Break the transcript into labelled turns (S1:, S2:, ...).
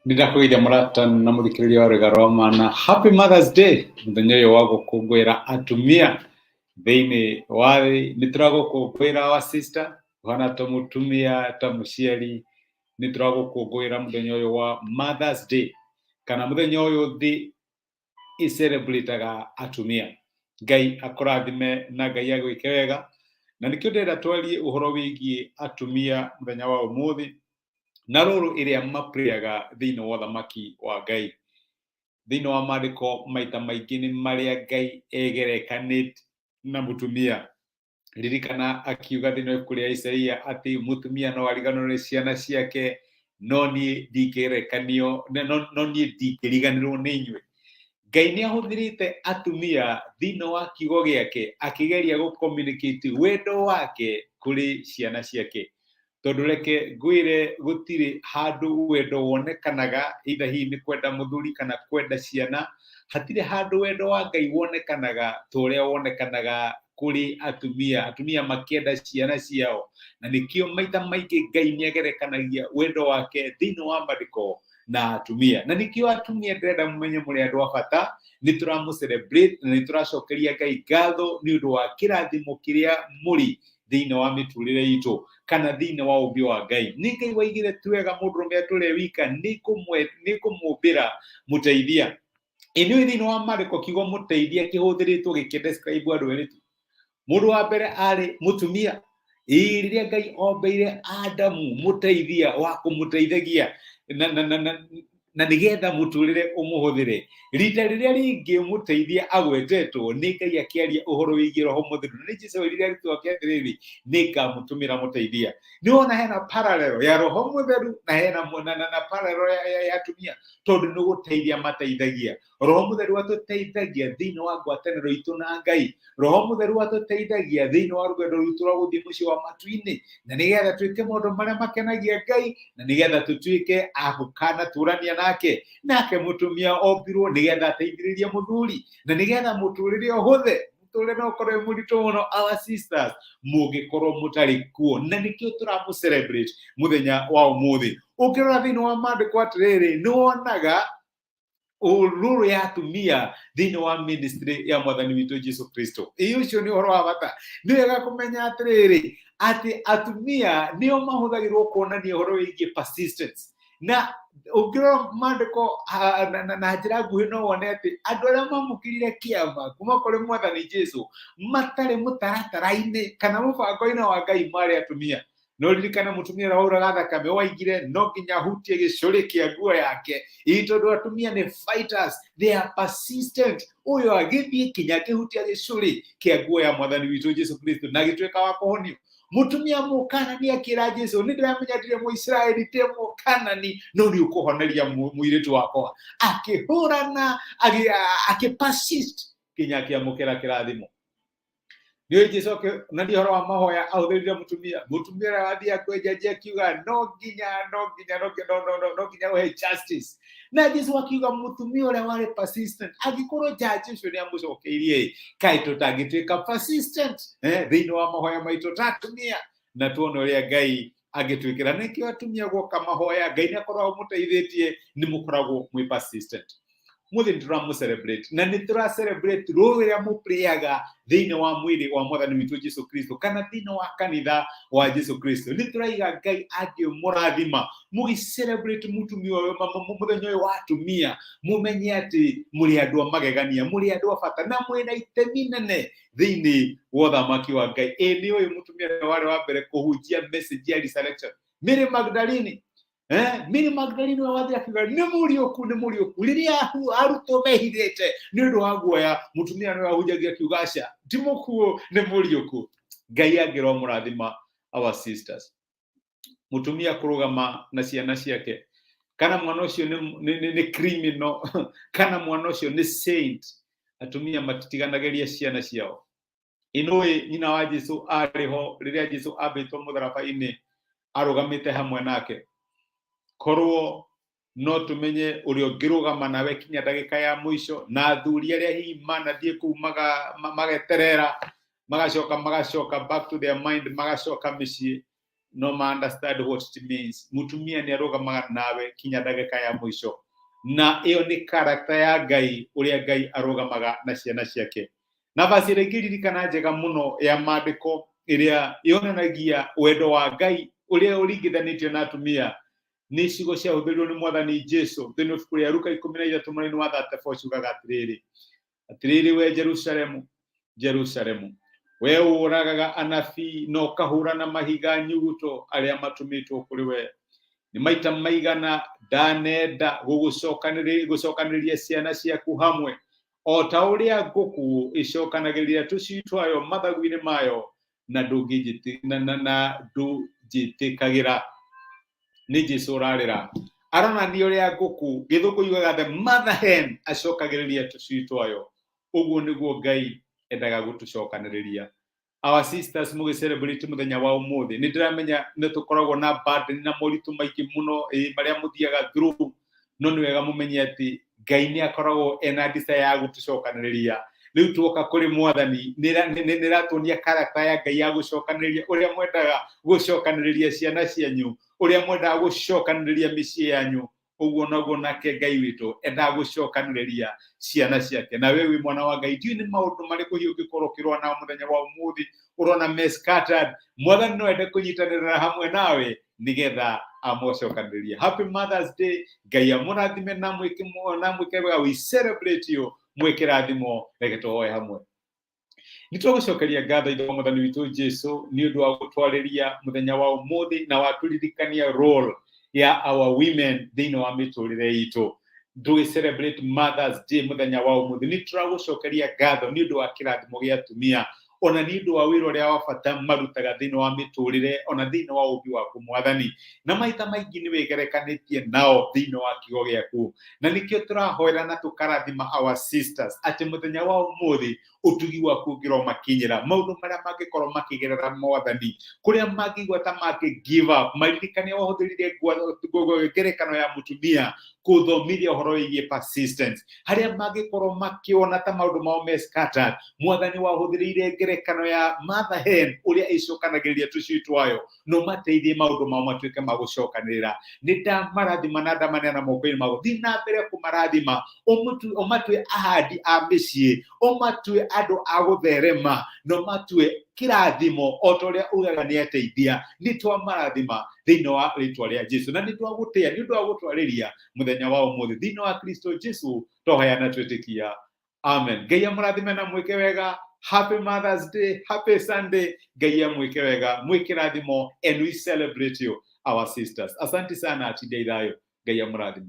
S1: Nĩndakũgeithia mũrata na mũthikĩrĩria wa rwĩga mana Happy Mother's Day, mũthenya ũyũ wa gũkũngũĩra atumia thĩinĩ wa thĩ. Nĩtũragũkũngũĩra wa sister, ũhana ta mũtumia ta mũciari. Nĩtũragũkũngũĩra mũthenya ũyũ wa Mother's Day, kana mũthenya ũyũ thĩ icelebrataga atumia. Ngai akũrathime na Ngai agwĩke wega, na nĩkĩo ndĩrenda twarie ũhoro wĩgiĩ atumia mũthenya wa ũmũthĩ na rũrũ ĩrĩa maprĩaga thĩinĩ wa ũthamaki wa Ngai. Thĩinĩ wa maandĩko maita maingĩ nĩ marĩa Ngai egerekanĩte na mũtumia. Ririkana akiuga thĩinĩ wa ibuku rĩa Isaia atĩ mũtumia no ariganĩrwo nĩ ciana ciake, no niĩ ndingĩgerekanio, no niĩ ndingĩriganĩrwo nĩ inyuĩ. Ngai nĩ ahũthĩrĩte atumia thĩinĩ wa kiugo gĩake akĩgeria gũ-communicate wendo wake kũrĩ ciana ciake. Tondũ reke ngwĩre gũtirĩ handũ wendo wonekanaga, either hihi nĩ kwenda mũthuri kana kwenda ciana, hatirĩ handũ wendo wa Ngai wonekanaga ta ũrĩa wonekanaga kũrĩ atumia. Atumia makĩenda ciana ciao, na nĩkĩo maita maingĩ Ngai nĩagerekanagia wendo wake thĩinĩ wa maandĩko na atumia. Na nĩkĩo atumia ndĩrenda mũmenye mũrĩ andũ a bata, nĩtũramũ-celebrate na nĩtũracokeria Ngai ngatho nĩ ũndũ wa kĩrathimo kĩrĩa mũrĩ thĩinĩ wa mĩtũrĩre itũ, kana thĩinĩ wa ũmbi wa Ngai. Nĩ Ngai waigire ti wega mũndũrũme atũre wika, nĩkũmũmbĩra mũteithia. Inyuĩ thĩinĩ wa maandĩko kiugo mũteithia kĩhũthĩrĩtwo gĩkĩ-describe andũ erĩ tu. Mũndũ wa mbere arĩ mũtumia. Rĩrĩa Ngai ombeire Adamu mũteithia wa kũmũteithagia na nĩgetha mũtũrĩre ũmũhũthĩre. Rita rĩrĩa rĩngĩ mũteithia agwetetwo nĩ Ngai akĩaria ũhoro wĩgiĩ Roho Mũtheru. Nĩ Jesũ rĩrĩa arutwo ake atĩrĩrĩ, nĩngamũtũmĩra mũteithia. Nĩwona hena parallel ya Roho Mũtheru na hena parallel ya atumia, tondũ nĩ gũteithia mateithagia. Roho Mũtheru atũteithagia thĩinĩ wa ngwatanĩro itũ na Ngai. Roho Mũtheru atũteithagia thĩinĩ wa rũgendo rwitũ rwa gũthiĩ mũciĩ wa matu-inĩ, na nĩgetha twĩke maũndũ marĩa makenagia Ngai, na nĩgetha tũtuĩke a gũkanatũrania nake. Nake mũtumia ombirwo nĩgetha ateithĩrĩrie mũthuri, na nĩgetha mũtũrĩre ũhũthe, mũtũrĩre ũkorwo mũritũ mũno. Our sisters, mũngĩkorwo mũtarĩ kuo, na nĩkĩo tũramũ-celebrate mũthenya wa ũmũthĩ. Ũngĩrora thĩinĩ wa maandĩko atĩrĩrĩ, nĩwonaga rũrũ ya atumia thĩinĩ wa ministry ya Mwathani witũ Jesũ Kristo. Ũcio nĩ ũhoro wa bata. Nĩ wega kũmenya atĩrĩrĩ, atĩ atumia nĩo mahũthagĩrwo kuonania ũhoro wĩgiĩ persistence. Na ũngĩrora maandĩko na njĩra nguhĩ no wone atĩ andũ arĩa mamũkĩrire kĩama kuma kũrĩ Mwathani Jesũ matarĩ mũtaratara-inĩ kana mũbango-inĩ wa Ngai marĩ atumia. No ririkana mũtumia ũrĩa wauraga thakame waingire no nginya ahutie gĩcũrĩ kĩa nguo yake. Tondũ atumia nĩ fighters, they are persistent. Ũyũ agĩthiĩ kinya akĩhutia gĩcũrĩ kĩa nguo ya Mwathani witũ Jesũ Kristo na agĩtuĩka wa kũhonio. Mũtumia Mũkanani akĩra Jesũ, nĩndĩramenya ndirĩ Mũisiraeli tĩ Mũkanani, no nĩ ũkũhoneria mũirĩtu wakwa. Akĩhũrana, akĩpersist kinya akĩamũkĩra kĩrathimo. Nĩ Jesũ akĩonania ũhoro wa mahoya ahũthĩrire mũtumia. Mũtumia ũrĩa wathiĩ akwenja akiuga no nginya ũhe justice. Na Jesũ akiuga mũtumia ũrĩa warĩ persistent, angĩkorwo jaji ũcio nĩamũcokeirie, kaĩ tũtangĩtuĩka persistent thĩinĩ wa mahoya maitũ ta atumia, na tuone ũrĩa Ngai angĩtwĩkĩra. Nĩkĩo atumia guoka mahoya, Ngai nĩakoragwo mũteithĩtie, nĩmũkoragwo mwĩ persistent. Mũthĩ nĩtũramũ-celebrate na nĩtũra-celebrate rũrũ rĩrĩa mũprĩaga thĩinĩ wa mwĩrĩ wa Mwathani witũ Jesũ Kristo, kana thĩinĩ wa kanitha wa Jesũ Kristo. Nĩtũraiga Ngai angĩmũrathima mũgĩ-celebrate mũtumia ũyũ, mũthenya ũyũ wa atumia. Mũmenye atĩ mũrĩ andũ a magegania, mũrĩ andũ a bata, na mwĩna itemi nene thĩinĩ wa ũthamaki wa Ngai. Nĩ ũyũ mũtumia warĩ wa mbere kũhunjia message ya resurrection, Mary Magdalene. Mary Magdalene wathi akiuga nĩ mũriũku. Rĩrĩa arutwo mehithĩte nĩ ũndũ wa guoya, mũtumia nĩwe ahunjagia akiuga aca ti mũkuũ, nĩ mũriũku. Ngai angĩromũrathima our sisters. Mũtumia kũrũgama na ciana ciake, kana mwana ũcio nĩ criminal kana mwana ũcio nĩ saint. Atumia matitiganagĩria ciana ciao. Inũĩ nyina wa Jesũ arĩho rĩrĩa Jesũ ambĩtwo mũtharaba-inĩ, arũgamĩte hamwe nake. Korwo no tũmenye ũrĩa ũngĩrũgama nawe kinya ndagĩka ya mũico, na athuri arĩa hihi manathiĩ kũu mageterera, magacoka back to their mind, magacoka mĩciĩ. no ma understand what it means. Mutumia ni arugamaga nawe kinya ndagika ya mwisho, na iyo ni character ya Ngai, uria Ngai arugamaga na ciana ciake. Na basi regiririkana njega muno ya maandiko iria yonanagia wendo wa Ngai uria uringithanitio na atumia ni cigo cia huthirirwo ni Mwathani Jesu thini ibuku ria Luka 13 mweri wa 34 ciugaga atiriri we Jerusalemu, Jerusalemu, we uragaga anabii no kahura na mahiga nyuguto aria matumitwo kuri we. Ni maita maigana ndanenda gucokaniriria ciana ciaku hamwe, o ta uria nguku icokanagiriria tucui twayo mathagu-ini mayo na ndungitikagira. Ni Jesu urarira arona ni uria nguku githungu yugaga the mother hen acokagiriria tucui twayo, uguo niguo Ngai endaga gutucokaniriria. Our sisters mugi celebrate muthenya wa umuthi, ni ndiramenya ni tukoragwo na burden na moritu maiki muno maria muthiaga through, no ni wega mumenye ati Ngai ni akoragwo ena desire ya gutucokaniriria. Riu tuoka kuri Mwathani ni ratuonia character ya Ngai ya gucokaniriria, uria mwendaga gucokaniriria ciana cianyu, uria mwendaga gucokaniriria micii yanyu, uguo naguo nake Ngai witu endaga gucokaniriria ciana ciake. Na wewe mwana wa Ngai, ndiu ni maundu mariku hiyo gikorwo kirwa na muthenya wa umuthi urona mess scattered, Mwathani no ende kunyitanira hamwe nawe nigetha amocokaniriria. Happy Mother's Day. Ngai amurathime na mwike wega. We celebrate you mwikirathimo, reke tuhoe hamwe. Nitũgũcokeria ngatho ithuĩ Mwathani witũ Jesu nĩ ũndũ wa gũtwarĩria mũthenya wa ũmũthĩ na watũririkania role ya our women thĩinĩ wa mĩtũrĩre itũ. Do celebrate Mother's Day mũthenya wa ũmũthĩ. Nĩtũragũcokeria ngatho nĩ ũndũ wa kĩrathimo gĩa atumia, ona nĩ ũndũ wa wĩra ũrĩa wa bata marutaga thĩinĩ wa mĩtũrĩre, ona thĩinĩ wa ũmbi waku Mwathani, na maita maingĩ nĩ wĩgerekanĩtie nao thĩinĩ wa kiugo gĩaku. Na nĩkĩo tũrahoera na tũkarathima our sisters atĩ mũthenya wa ũmũthĩ ũtugi waku ũngĩromakinyĩra, maũndũ marĩa mangĩkorwo makĩgerera Mwathani, kũrĩa mangĩigua ta mangĩ give up, maririkane wahũthĩrire ngerekano ya mũtumia kuthomithia ũhoro wĩgiĩ persistence, harĩa mangĩkorwo makĩona ta maũndũ mao me scattered, Mwathani wahũthĩrĩire ngerekano ya mother hen ũrĩa ĩcokanagĩrĩria tũcui twayo, no mateithie maũndũ mao matuĩke ma gũcokanĩrĩra. Nĩ ndamarathima na ndamaneana moko-inĩ ma gũthiĩ na mbere kũmarathima, ũmatue ahandi a mĩciĩ, ũmatue andũ a gũtherema, no matue kĩrathimo o ta ũrĩa ugaga nĩ ateithia. Nĩ twamarathima thĩinĩ wa rĩtwa rĩa Jesu, na nĩ twagũtĩa nĩ ũndũ wa gũtwarĩria mũthenya wa ũmũthĩ thĩinĩ wa Kristo Jesu twahoya na twĩtĩkia, amen. Ngai amũrathime na mwĩke wega. Happy Mother's Day, happy Sunday. Ngai amwĩke wega, mwĩkĩrathimo, and we celebrate you, our sisters. Asante sana, atinde ithayo. Ngai amũrathime.